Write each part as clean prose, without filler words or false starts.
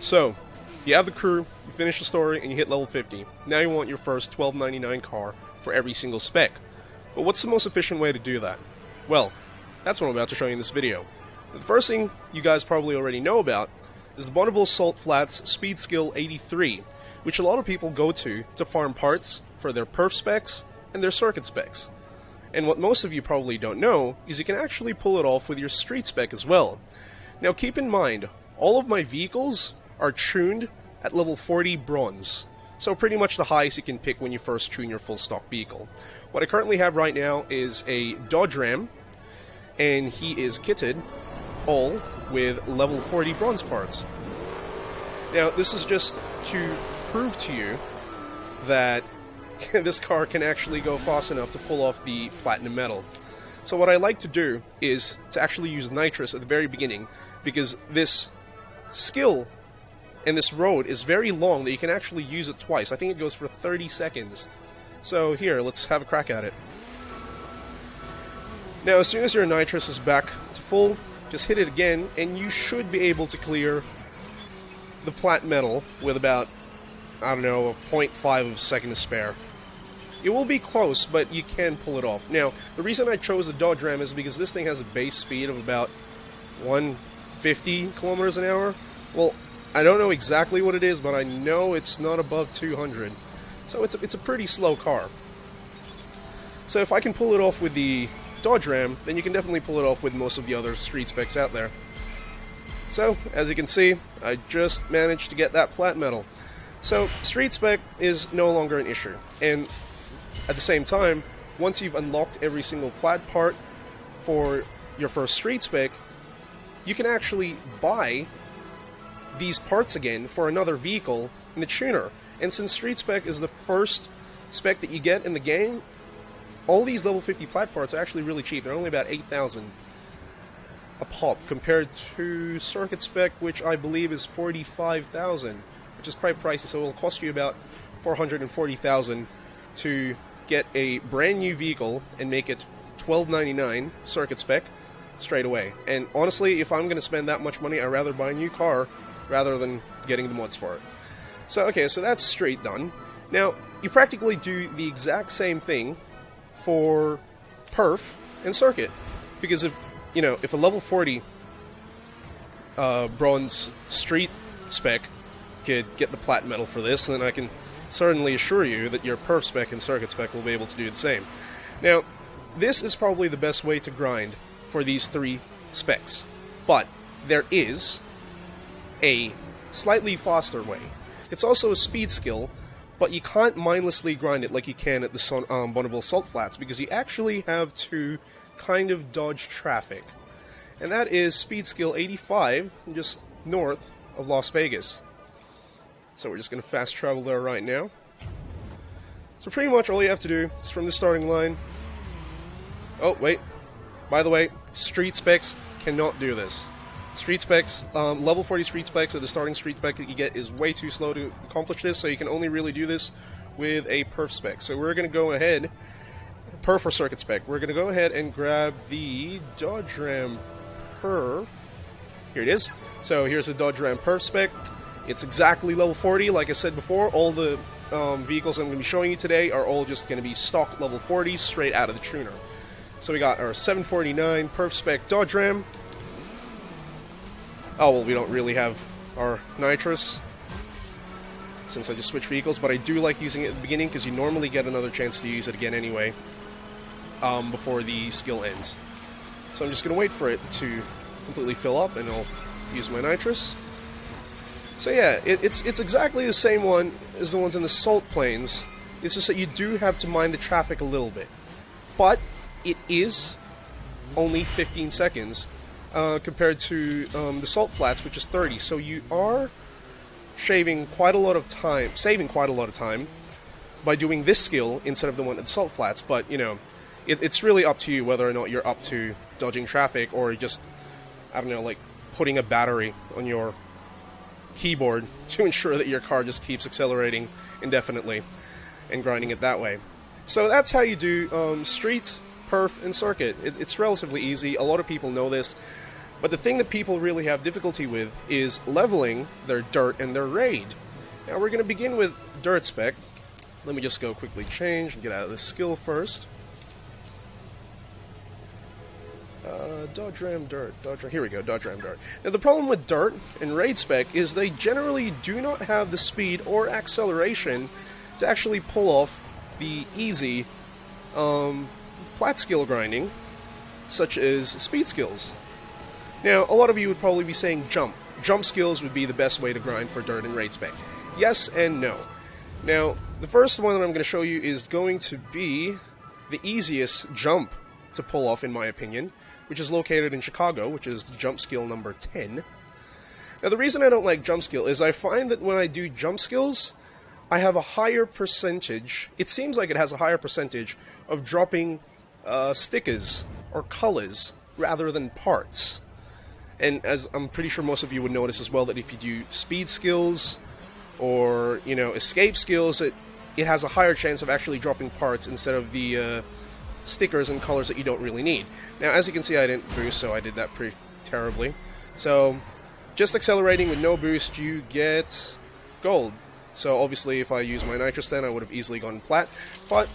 So, you have the crew, you finish the story, and you hit level 50. Now you want your first $12.99 car for every single spec. But what's the most efficient way to do that? Well, that's what I'm about to show you in this video. The first thing you guys probably already know about is the Bonneville Salt Flats Speed Skill 83, which a lot of people go to farm parts for their perf specs and their circuit specs. And what most of you probably don't know is you can actually pull it off with your street spec as well. Now keep in mind, all of my vehicles are tuned at level 40 bronze, so pretty much the highest you can pick when you first tune your full stock vehicle. What I currently have right now is a Dodge Ram, and he is kitted all with level 40 bronze parts. Now this is just to prove to you that this car can actually go fast enough to pull off the platinum metal. So what I like to do is to actually use nitrous at the very beginning, because this skill and this road is very long that you can actually use it twice. I think it goes for 30 seconds. So here, let's have a crack at it. Now as soon as your nitrous is back to full, just hit it again and you should be able to clear the plat metal with about, I don't know, a 0.5 of a second to spare. It will be close, but you can pull it off. Now, the reason I chose the Dodge Ram is because this thing has a base speed of about 150 kilometers an hour. Well, I don't know exactly what it is, but I know it's not above 200. So it's a pretty slow car. So if I can pull it off with the Dodge Ram, then you can definitely pull it off with most of the other street specs out there. So, as you can see, I just managed to get that plat metal. So, street spec is no longer an issue. And at the same time, once you've unlocked every single plat part for your first street spec, you can actually buy these parts again for another vehicle in the tuner. And since street spec is the first spec that you get in the game, all these level 50 plat parts are actually really cheap. They're only about 8,000 a pop compared to circuit spec, which I believe is 45,000, which is quite pricey. So it will cost you about 440,000 to get a brand new vehicle and make it $12.99 circuit spec straight away. And honestly, if I'm going to spend that much money, I'd rather buy a new car rather than getting the mods for it. So okay, so that's straight done. Now you practically do the exact same thing for perf and circuit, because if a level 40 bronze street spec could get the plat metal for this, then I can certainly assure you that your perf spec and circuit spec will be able to do the same. Now, this is probably the best way to grind for these three specs, but there is a slightly faster way. It's also a speed skill, but you can't mindlessly grind it like you can at the Bonneville Salt Flats, because you actually have to kind of dodge traffic. And that is speed skill 85, just north of Las Vegas. So we're just going to fast travel there right now. So pretty much all you have to do is from the starting line... Oh, wait. By the way, street specs cannot do this. Street specs, level 40 street specs, or the starting street spec that you get is way too slow to accomplish this, so you can only really do this with a perf spec. So we're going to go ahead, perf or circuit spec, we're going to go ahead and grab the Dodge Ram perf. Here it is. So here's the Dodge Ram perf spec. It's exactly level 40, like I said before. All the vehicles I'm going to be showing you today are all just going to be stock level 40 straight out of the tuner. So we got our 749 perf spec Dodge Ram. Oh, well, we don't really have our nitrous since I just switched vehicles, but I do like using it at the beginning because you normally get another chance to use it again anyway before the skill ends. So I'm just going to wait for it to completely fill up, and I'll use my nitrous. So yeah, it's exactly the same one as the ones in the Salt Plains. It's just that you do have to mind the traffic a little bit. But it is only 15 seconds. Compared to the Salt Flats, which is 30. So you are saving quite a lot of time by doing this skill instead of the one at Salt Flats. But, it's really up to you whether or not you're up to dodging traffic or just, I don't know, like putting a battery on your keyboard to ensure that your car just keeps accelerating indefinitely and grinding it that way. So that's how you do street, perf, and circuit. It's relatively easy. A lot of people know this. But the thing that people really have difficulty with is leveling their dirt and their raid. Now we're going to begin with dirt spec. Let me just go quickly change and get out of this skill first. Dodge Ram Dirt. Here we go, Dodge Ram Dirt. Now the problem with dirt and raid spec is they generally do not have the speed or acceleration to actually pull off the easy plat skill grinding, such as speed skills. Now, a lot of you would probably be saying jump. Jump skills would be the best way to grind for dirt and raid spec. Yes and no. Now, the first one that I'm going to show you is going to be the easiest jump to pull off, in my opinion, which is located in Chicago, which is jump skill number 10. Now, the reason I don't like jump skill is I find that when I do jump skills, I have a higher percentage, it seems like it has a higher percentage of dropping stickers or colors rather than parts. And as I'm pretty sure most of you would notice as well, that if you do speed skills or, you know, escape skills, it has a higher chance of actually dropping parts instead of the stickers and colors that you don't really need. Now, as you can see, I didn't boost, so I did that pretty terribly. So, just accelerating with no boost, you get gold. So, obviously, if I use my nitrous then, I would have easily gone plat. But,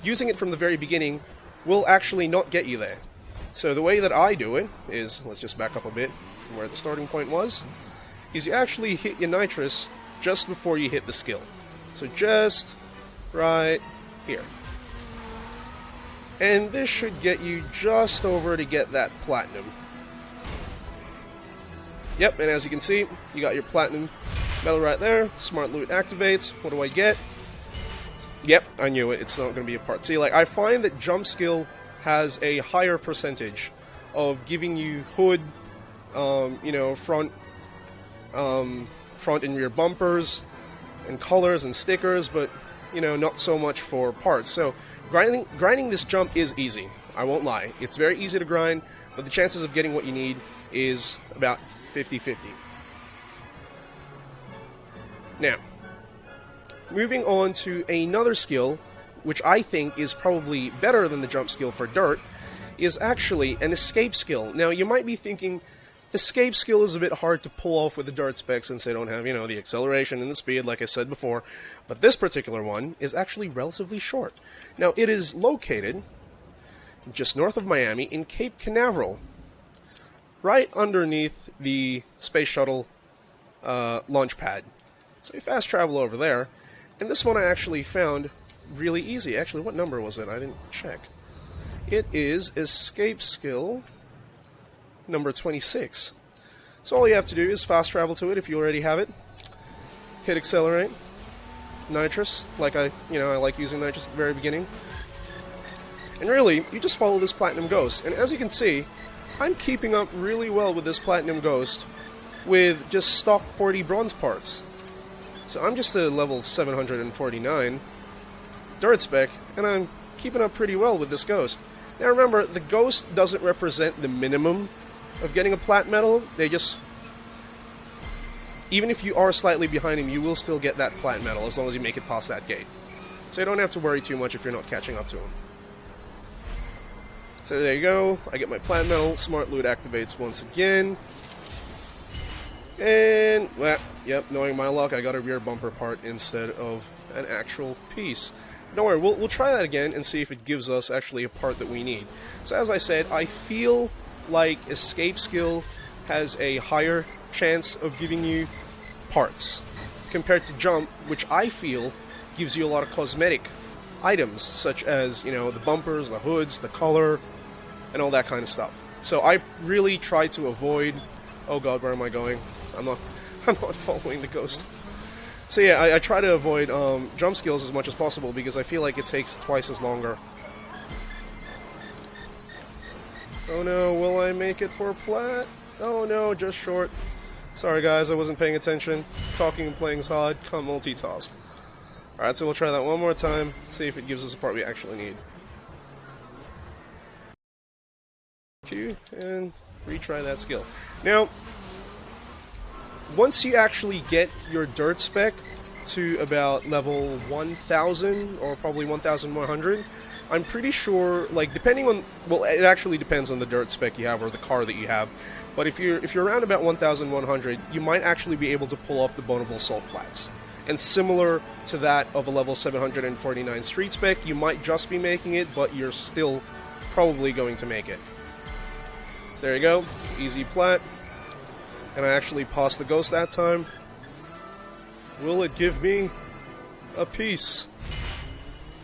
using it from the very beginning will actually not get you there. So, the way that I do it is, let's just back up a bit from where the starting point was, is you actually hit your nitrous just before you hit the skill. So, just right here. And this should get you just over to get that platinum. Yep, and as you can see, you got your platinum medal right there. Smart loot activates. What do I get? Yep, I knew it. It's not going to be a part. See, like, I find that jump skill has a higher percentage of giving you hood, you know, front and rear bumpers, and colors and stickers, but, you know, not so much for parts. So, grinding this jump is easy. I won't lie. It's very easy to grind, but the chances of getting what you need is about 50-50. Now, moving on to another skill, which I think is probably better than the jump skill for dirt, is actually an escape skill. Now, you might be thinking, escape skill is a bit hard to pull off with the dirt specs since they don't have, you know, the acceleration and the speed, like I said before, but this particular one is actually relatively short. Now, it is located just north of Miami in Cape Canaveral, right underneath the space shuttle launch pad. So you fast travel over there, and this one I actually found really easy. Actually, what number was it? I didn't check. It is escape skill number 26. So all you have to do is fast travel to it if you already have it. Hit accelerate. Nitrous, like I like using nitrous at the very beginning. And really, you just follow this platinum ghost. And as you can see, I'm keeping up really well with this platinum ghost with just stock 40 bronze parts. So I'm just at level 749 dirt spec, and I'm keeping up pretty well with this ghost. Now remember, the ghost doesn't represent the minimum of getting a plat medal. They just, even if you are slightly behind him, you will still get that plat medal as long as you make it past that gate. So you don't have to worry too much if you're not catching up to him. So there you go, I get my plat medal, smart loot activates once again. And, well, yep, knowing my luck, I got a rear bumper part instead of an actual piece. Don't worry, we'll try that again and see if it gives us actually a part that we need. So as I said, I feel like escape skill has a higher chance of giving you parts compared to jump, which I feel gives you a lot of cosmetic items, such as, you know, the bumpers, the hoods, the color, and all that kind of stuff. So I really try to avoid... Oh god, where am I going? I'm not following the ghost. So yeah, I try to avoid jump skills as much as possible because I feel like it takes twice as longer. Oh no, will I make it for plat? Oh no, just short. Sorry guys, I wasn't paying attention. Talking and playing's hard, can't multitask. Alright, so we'll try that one more time, see if it gives us a part we actually need. Q, and retry that skill. Now, once you actually get your dirt spec to about level 1000 or probably 1100, I'm pretty sure, like, depending on, well, it actually depends on the dirt spec you have or the car that you have, But if you're around about 1,100, you might actually be able to pull off the Bonneville Salt Flats. And similar to that of a level 749 Street Spec, you might just be making it, but you're still probably going to make it. So there you go, easy plat. And I actually passed the ghost that time. Will it give me a piece?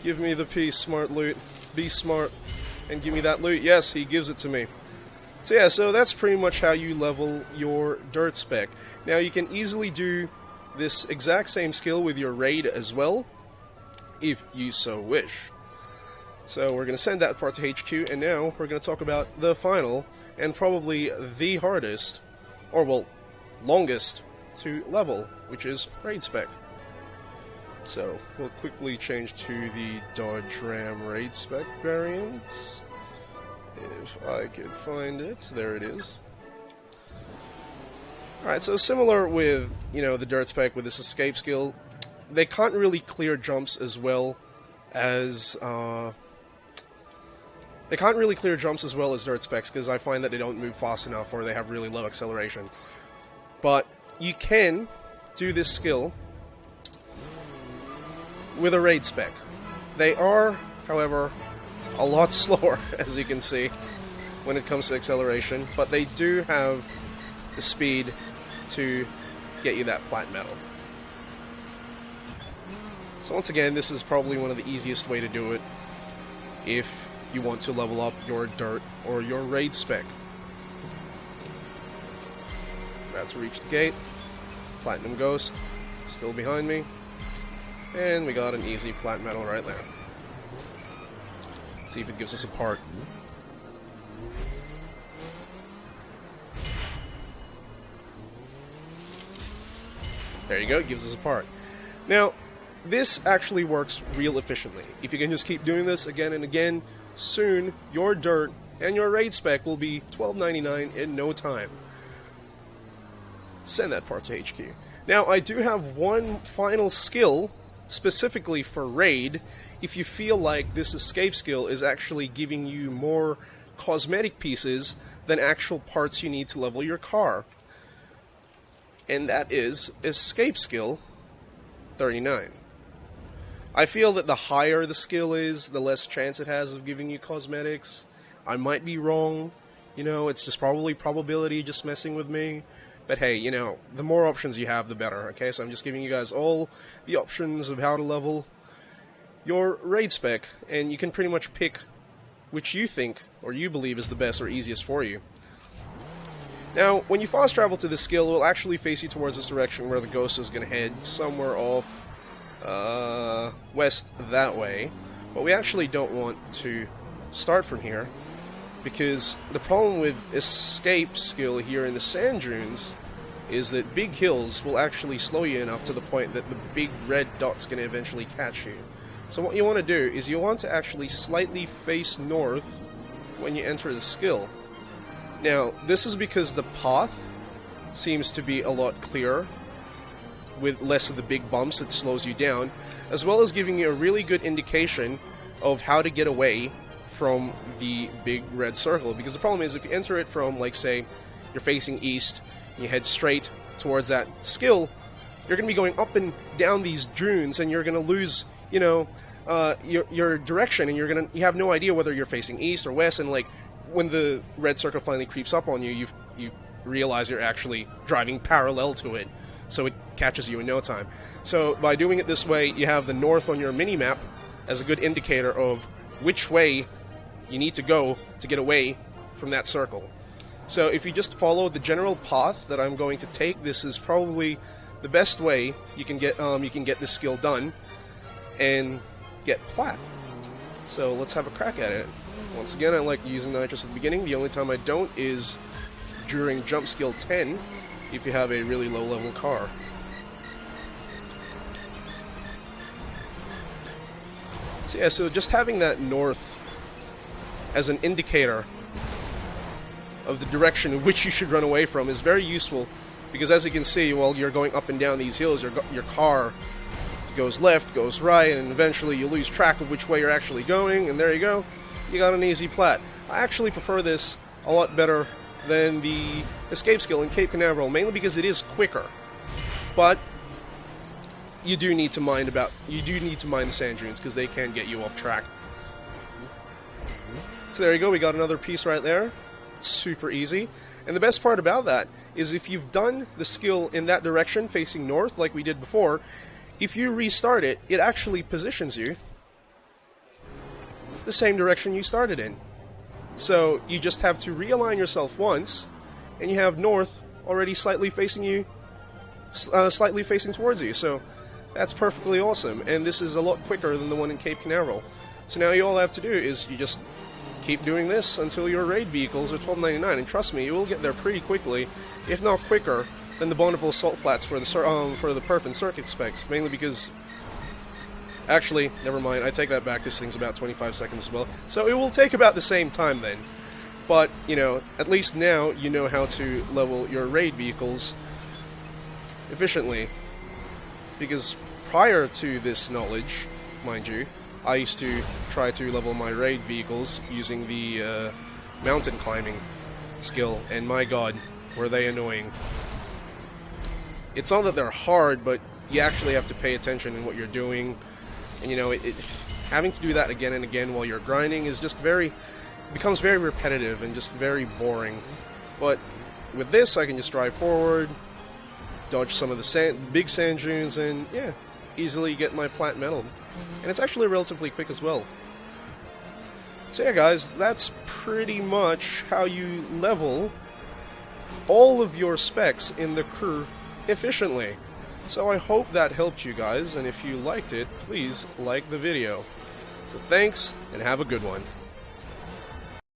Give me the piece, smart loot. Be smart and give me that loot. Yes, he gives it to me. So yeah, so that's pretty much how you level your dirt spec. Now you can easily do this exact same skill with your raid as well, if you so wish. So we're going to send that part to HQ, and now we're going to talk about the final, and probably the hardest, or well, longest to level, which is raid spec. So we'll quickly change to the Dodge Ram raid spec variant. If I could find it, there it is. Alright, so similar with, the dirt spec with this escape skill, they can't really clear jumps as well as, dirt specs, because I find that they don't move fast enough or they have really low acceleration. But you can do this skill with a raid spec. They are, however, a lot slower, as you can see, when it comes to acceleration, but they do have the speed to get you that plat medal. So once again, this is probably one of the easiest way to do it if you want to level up your dirt or your raid spec. About to reach the gate. Platinum Ghost still behind me. And we got an easy plat medal right there. See if it gives us a part. There you go, it gives us a part. Now, this actually works real efficiently. If you can just keep doing this again and again, soon your dirt and your raid spec will be $12.99 in no time. Send that part to HQ. Now, I do have one final skill specifically for raid. If you feel like this escape skill is actually giving you more cosmetic pieces than actual parts you need to level your car. And that is escape skill 39. I feel that the higher the skill is, the less chance it has of giving you cosmetics. I might be wrong, it's just probably probability just messing with me. But hey, the more options you have, the better, okay? So I'm just giving you guys all the options of how to level your raid spec, and you can pretty much pick which you think or you believe is the best or easiest for you. Now, when you fast travel to this skill, it will actually face you towards this direction where the ghost is going to head somewhere off west that way. But we actually don't want to start from here, because the problem with escape skill here in the sand dunes is that big hills will actually slow you enough to the point that the big red dot's going to eventually catch you. So what you want to do is you want to actually slightly face north when you enter the skill. Now, this is because the path seems to be a lot clearer with less of the big bumps that slows you down, as well as giving you a really good indication of how to get away from the big red circle. Because the problem is, if you enter it from, like, say, you're facing east, and you head straight towards that skill, you're going to be going up and down these dunes, and you're going to lose, your direction, and you have no idea whether you're facing east or west, and, like, when the red circle finally creeps up on you, you realize you're actually driving parallel to it, so it catches you in no time. So by doing it this way, you have the north on your mini-map as a good indicator of which way you need to go to get away from that circle. So if you just follow the general path that I'm going to take, this is probably the best way you can get this skill done and get plat. So let's have a crack at it. Once again, I like using nitrous at the beginning. The only time I don't is during jump skill 10, if you have a really low level car. So yeah, so just having that north as an indicator of the direction in which you should run away from is very useful, because as you can see, while you're going up and down these hills, your car goes left, goes right, and eventually you lose track of which way you're actually going, and there you go. You got an easy plat. I actually prefer this a lot better than the escape skill in Cape Canaveral, mainly because it is quicker. But you do need to mind the sand dunes, because they can get you off track. So there you go, we got another piece right there. It's super easy. And the best part about that is if you've done the skill in that direction, facing north, like we did before, if you restart it, it actually positions you the same direction you started in. So you just have to realign yourself once, and you have north already slightly facing you, slightly facing towards you. So that's perfectly awesome, and this is a lot quicker than the one in Cape Canaveral. So now you all have to do is you just keep doing this until your raid vehicles are $12.99, and trust me, you will get there pretty quickly, if not quicker than the Bonneville Salt Flats for the Perf and Circuit specs, mainly because... Actually, never mind, I take that back, this thing's about 25 seconds as well. So it will take about the same time then. But, you know, at least now you know how to level your raid vehicles efficiently. Because prior to this knowledge, mind you, I used to try to level my raid vehicles using the mountain climbing skill, and my god, were they annoying. It's not that they're hard, but you actually have to pay attention in what you're doing. And you know, having to do that again and again while you're grinding is just becomes very repetitive and just very boring. But with this, I can just drive forward, dodge some of the big sand dunes, and yeah, easily get my plat medal. And it's actually relatively quick as well. So yeah guys, that's pretty much how you level all of your specs in the crew efficiently. So I hope that helped you guys, and if you liked it, please like the video. So thanks, and have a good one.